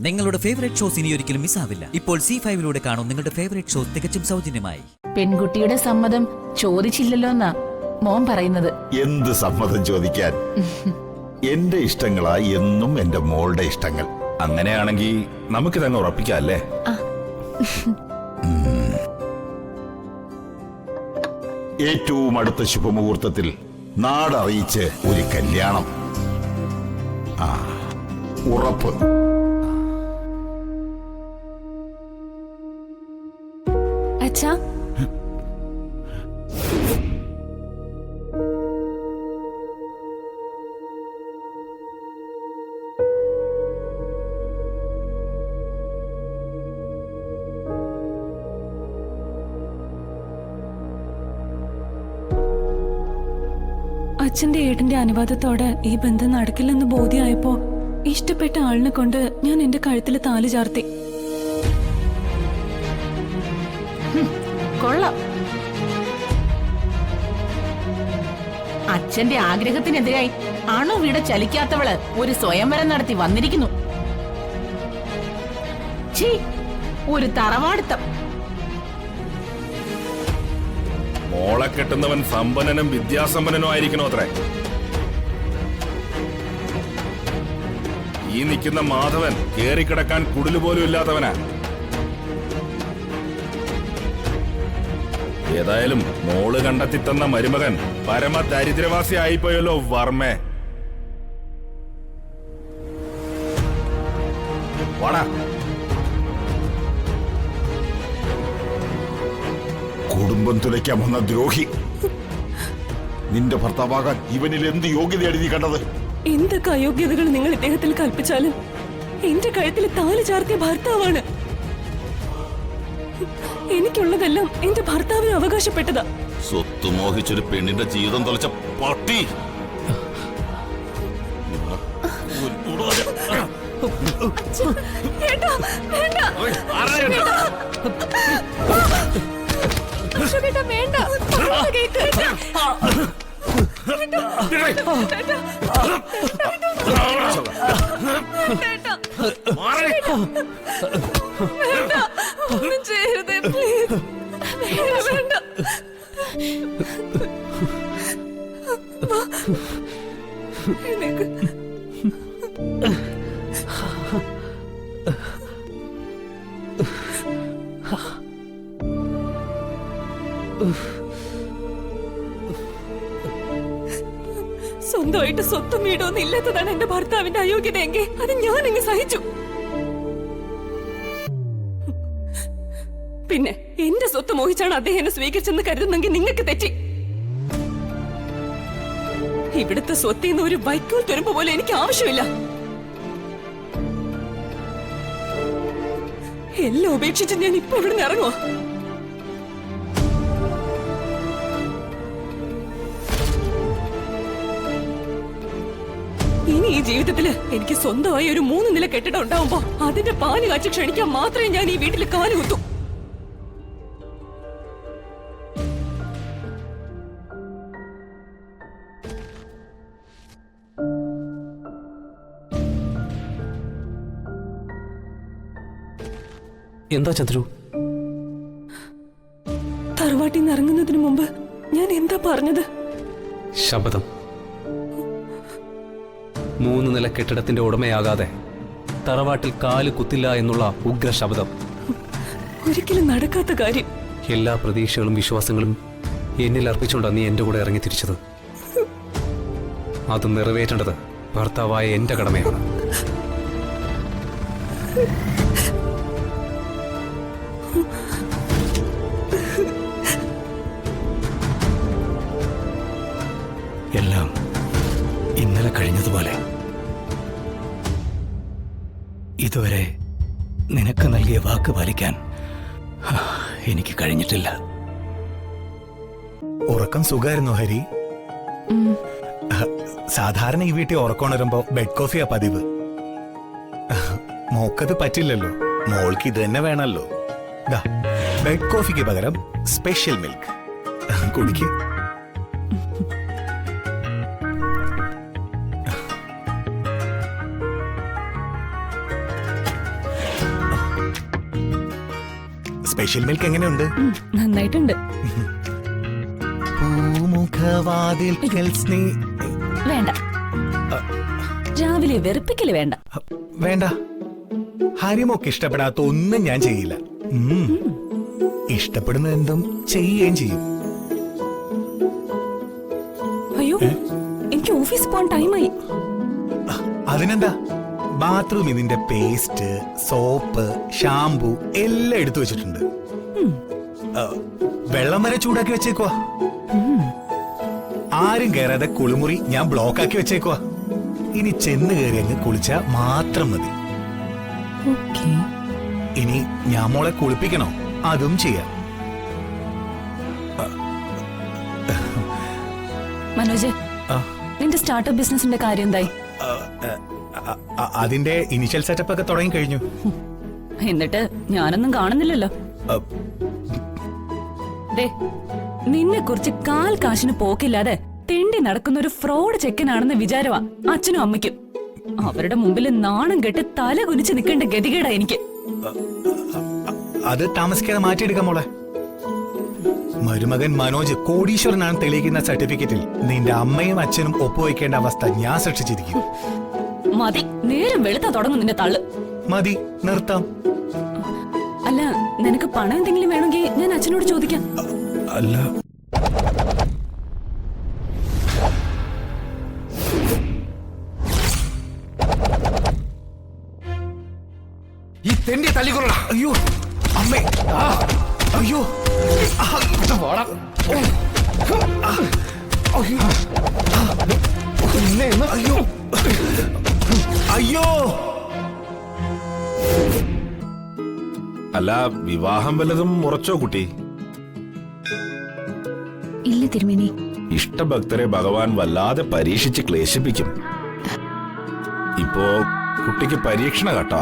നിങ്ങളുടെ favourite shows ഇനി ഒരിക്കലും മിസ്സാവില്ല. ഇപ്പോൾ C5 കാണും നിങ്ങളുടെ ഫേവറേറ്റ് ഷോസ് തികച്ചും സൗജന്യമായി. പെൺകുട്ടിയുടെ സമ്മതം ചോദിച്ചില്ലല്ലോ എന്നാ മോൻ പറയുന്നത്. എന്ത് സമ്മതം ചോദിക്കാൻ? എന്റെ ഇഷ്ടങ്ങളായി എന്നും എന്റെ മോളുടെ ഇഷ്ടങ്ങൾ. അങ്ങനെയാണെങ്കിൽ നമുക്കിതങ്ങ് ഉറപ്പിക്കാം അല്ലേ? ഏറ്റവും അടുത്ത ശുഭമുഹൂർത്തത്തിൽ നാടറിയിച്ച് ഒരു കല്യാണം. ഉറപ്പ്. അച്ഛാ, അച്ഛന്റെ ഏട്ടന്റെ അനുവാദത്തോടെ ഈ ബന്ധം നടക്കില്ലെന്ന് ബോധ്യമായപ്പോ ഇഷ്ടപ്പെട്ട ആളിനെ കൊണ്ട് ഞാൻ എന്റെ കഴുത്തിൽ താലി ചാർത്തി. കൊള്ളാം. അച്ഛന്റെ ആഗ്രഹത്തിനെതിരായി അണുവിട ചലിക്കാത്തവള് ഒരു സ്വയംവരം നടത്തി വന്നിരിക്കുന്നു. ഛീ, ഒരു തറവാടുത്തം. മോളെ കെട്ടുന്നവൻ സമ്പന്നനും വിദ്യാസമ്പന്നനും ആയിരിക്കണോ അത്രേ? ഈ നിൽക്കുന്ന മാധവൻ കേറിക്കിടക്കാൻ കുടിലുപോലും ഇല്ലാത്തവനാ. ഏതായാലും മോള് കണ്ടെത്തി തന്ന മരുമകൻ പരമ ദരിദ്രവാസി ആയിപ്പോയല്ലോ വർമ്മേ. വാടാ. കുടുംബം തുലയ്ക്കാൻ വന്ന ദ്രോഹി. നിന്റെ ഭർത്താവാകാൻ ഇവനിൽ എന്ത് യോഗ്യതയാണ് നീ കണ്ടത്? എന്തൊക്കെ അയോഗ്യതകൾ നിങ്ങൾ ഇദ്ദേഹത്തിൽ കൽപ്പിച്ചാലും എന്റെ കഴുത്തിൽ താലി ചാർത്തിയ ഭർത്താവാണ്. എനിക്കുള്ളതെല്ലാം എന്റെ ഭർത്താവിന് അവകാശപ്പെട്ടതാ. സ്വത്ത് മോഹിച്ചൊരു പെണ്ണിന്റെ ജീവിതം തൊലച്ച പട്ടി. ഒന്നും ചെയ്യരുതേ, പ്ലീസ്. വേണ്ട. സ്വന്തമായിട്ട് സ്വത്തും വീടൊന്നും ഇല്ലാത്തതാണ് എന്റെ ഭർത്താവിന്റെ അയോഗ്യതയെങ്കിൽ അത് ഞാനങ്ങ് സഹിച്ചു. പിന്നെ എന്റെ സ്വത്ത് മോഹിച്ചാണ് അദ്ദേഹം എന്നെ സ്വീകരിച്ചെന്ന് കരുതുന്നെങ്കിൽ നിങ്ങൾക്ക് തെറ്റി. ഇവിടുത്തെ സ്വത്തിൽ നിന്ന് ഒരു വൈക്കോൽ തുരുമ്പ് പോലെ എനിക്ക് ആവശ്യമില്ല. എല്ലാം ഉപേക്ഷിച്ച് ഞാൻ ഇപ്പൊ ഇവിടുന്ന് ഇറങ്ങുവാ. ഇനി ഈ ജീവിതത്തില് എനിക്ക് സ്വന്തമായി ഒരു 3 നില കെട്ടിടം ഉണ്ടാവുമ്പോ അതിന്റെ പാല് കാച്ചി ക്ഷണിക്കാൻ മാത്രമേ ഞാൻ ഈ വീട്ടിൽ കാലുകുത്തു. എന്താ ചന്ദ്രു? തറവാട്ടിൽ നിന്ന് ഇറങ്ങുന്നതിന് മുമ്പ് ഞാൻ എന്താ പറഞ്ഞത്? ശപഥം. 3 നില കെട്ടിടത്തിന്റെ ഉടമയാകാതെ തറവാട്ടിൽ കാല് കുത്തില്ല എന്നുള്ള ഉഗ്ര ശപഥം. ഒരിക്കലും നടക്കാത്ത കാര്യം. എല്ലാ പ്രതീക്ഷകളും വിശ്വാസങ്ങളും എന്നിൽ അർപ്പിച്ചുകൊണ്ടാണ് നീ എന്റെ കൂടെ ഇറങ്ങി തിരിച്ചത്. അത് നിറവേറ്റേണ്ടത് ഭർത്താവായ എന്റെ കടമയാണ്. എല്ലാം ഇന്നലെ കഴിഞ്ഞതുപോലെ. ഇതുവരെ നിനക്ക് നൽകിയ വാക്ക് പാലിക്കാൻ എനിക്ക് കഴിഞ്ഞിട്ടില്ല. ഉറക്കം സുഖായിരുന്നോ ഹരി? സാധാരണ ഈ വീട്ടിൽ ഉറക്കമുണരുമ്പോ ബെഡ് കോഫിയാ പതിവ്. മോക്കത് പറ്റില്ലല്ലോ. മോൾക്ക് ഇത് തന്നെ വേണമല്ലോ. ബെഡ് കോഫിക്ക് പകരം സ്പെഷ്യൽ മിൽക്ക് കുടിക്ക്. സ്പെഷ്യൽ മിൽക്ക് എങ്ങനെയുണ്ട്? നന്നായിട്ടുണ്ട്. പൂമുഖവാതിൽ വേണ്ട, രാവിലെ വെറുപ്പിക്കല് വേണ്ട. വേണ്ട, ഹരിമോക്ക് ഇഷ്ടപ്പെടാത്ത ഒന്നും ഞാൻ ചെയ്യില്ല. ഇഷ്ടപ്പെടുന്ന എന്തും ചെയ്യുകയും ചെയ്യും. അയ്യോ, എനിക്ക് ഓഫീസ് പോകാൻ ടൈമായി. അതിനെന്താ, ബാത്റൂമിൽ നിന്റെ പേസ്റ്റ്, സോപ്പ്, ഷാംപൂ എല്ലാം എടുത്തു വെച്ചിട്ടുണ്ട്. വെള്ളം വരെ ചൂടാക്കി വെച്ചേക്കുവാ. ആരും കയറാതെ കുളിമുറി ഞാൻ ബ്ലോക്ക് ആക്കി വെച്ചേക്കുവാ. ഇനി ചെന്ന് കയറി അങ്ങ് കുളിച്ചാ മാത്രം മതി. ഇനി ഞാൻ മോളെ കുളിപ്പിക്കണോ? അതും ചെയ്യാം. മനോജ്, നിന്റെ സ്റ്റാർട്ടപ്പ് ബിസിനസിന്റെ കാര്യം എന്തായി? അതിന്റെ ഇനിഷ്യൽ സെറ്റപ്പ് ഒക്കെ തുടങ്ങി കഴിഞ്ഞു. എന്നിട്ട് ഞാനൊന്നും കാണുന്നില്ലല്ലോ. നിന്നെ കുറിച്ച് കാൽ കാശിന് പോക്കില്ലാതെ തെണ്ടി നടക്കുന്ന ഒരു ഫ്രോഡ് ചെക്കനാണെന്ന് വിചാരവാ അച്ഛനും അമ്മയ്ക്കും. അവരുടെ മുമ്പിൽ നാണം കെട്ട് തല കുനിച്ച് നിൽക്കേണ്ട ഗതികേടാ എനിക്ക്. അത് താമസിക്കാതെ മാറ്റിയെടുക്കാം മോളെ. മരുമകൻ മനോജ് കോടീശ്വരനാണ് തെളിയിക്കുന്ന സർട്ടിഫിക്കറ്റിൽ നിന്റെ അമ്മയും അച്ഛനും ഒപ്പുവയ്ക്കേണ്ട അവസ്ഥ ഞാൻ സൃഷ്ടിച്ചിരിക്കും. മതി, നേരം വെളുത്താ തുടങ്ങും നിന്റെ തള്ളു. മതി, നിർത്താം. അല്ല, നിനക്ക് പണം എന്തെങ്കിലും വേണമെങ്കിൽ ഞാൻ അച്ഛനോട് ചോദിക്കാം. അല്ല, ഈ തെണ്ടി തല്ലിക്കൊള്ള. അയ്യോ അമ്മേ, അയ്യോ അയ്യോ അയ്യോ. അല്ല, വിവാഹം വല്ലതും ഉറച്ചോ കുട്ടി? ഇല്ല തിരുമേനി. ഇഷ്ടഭക്തരെ ഭഗവാൻ വല്ലാതെ പരീക്ഷിച്ച് ക്ലേശിപ്പിക്കും. ഇപ്പോ കുട്ടിക്ക് പരീക്ഷണ ഘട്ടാ.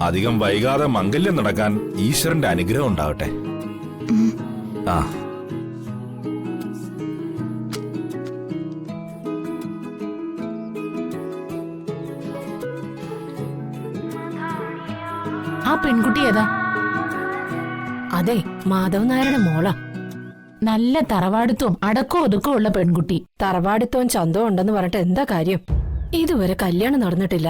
അധികം വൈകാതെ മംഗല്യം നടക്കാൻ ഈശ്വരന്റെ അനുഗ്രഹം ഉണ്ടാവട്ടെ. ആ ആ പെൺകുട്ടി ഏതാ? അതെ, മാധവൻ നായരുടെ മോളാ. നല്ല തറവാടിത്തവും അടക്കോ ഒതുക്കോ ഉള്ള പെൺകുട്ടി. തറവാടിത്തവും ചന്തവും ഉണ്ടെന്ന് പറഞ്ഞിട്ട് എന്താ കാര്യം? ഇതുവരെ കല്യാണം നടന്നിട്ടില്ല.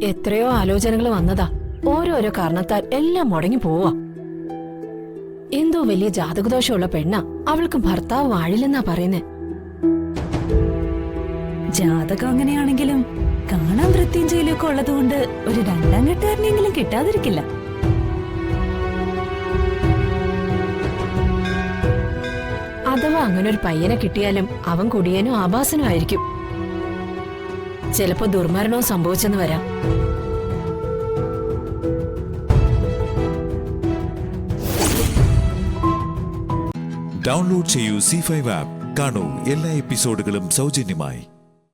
എത്രയോ ആലോചനകൾ വന്നതാ. ഓരോരോ കാരണത്താൽ എല്ലാം മുടങ്ങി പോവാ. എന്തോ വലിയ ജാതകദോഷമുള്ള പെണ്ണാ. അവൾക്ക് ഭർത്താവ് വാഴില്ലെന്നാ പറയുന്നേ. ജാതകം അങ്ങനെയാണെങ്കിലും കാണാൻ വൃത്തിയും ജയിലൊക്കെ ഉള്ളതുകൊണ്ട് ഒരു രണ്ടാം കെട്ടുകാരനെങ്കിലും കിട്ടാതിരിക്കില്ല. അഥവാ അങ്ങനെ ഒരു പയ്യനെ കിട്ടിയാലും അവൻ കുടിയനും ആഭാസനും ആയിരിക്കും. ചിലപ്പോ ദുർമരണവും സംഭവിച്ചെന്ന് വരാം. ഡൗൺലോഡ് ചെയ്യൂ C5 ആപ്പ്. കാണൂ എല്ലാ എപ്പിസോഡുകളും സൗജന്യമായി.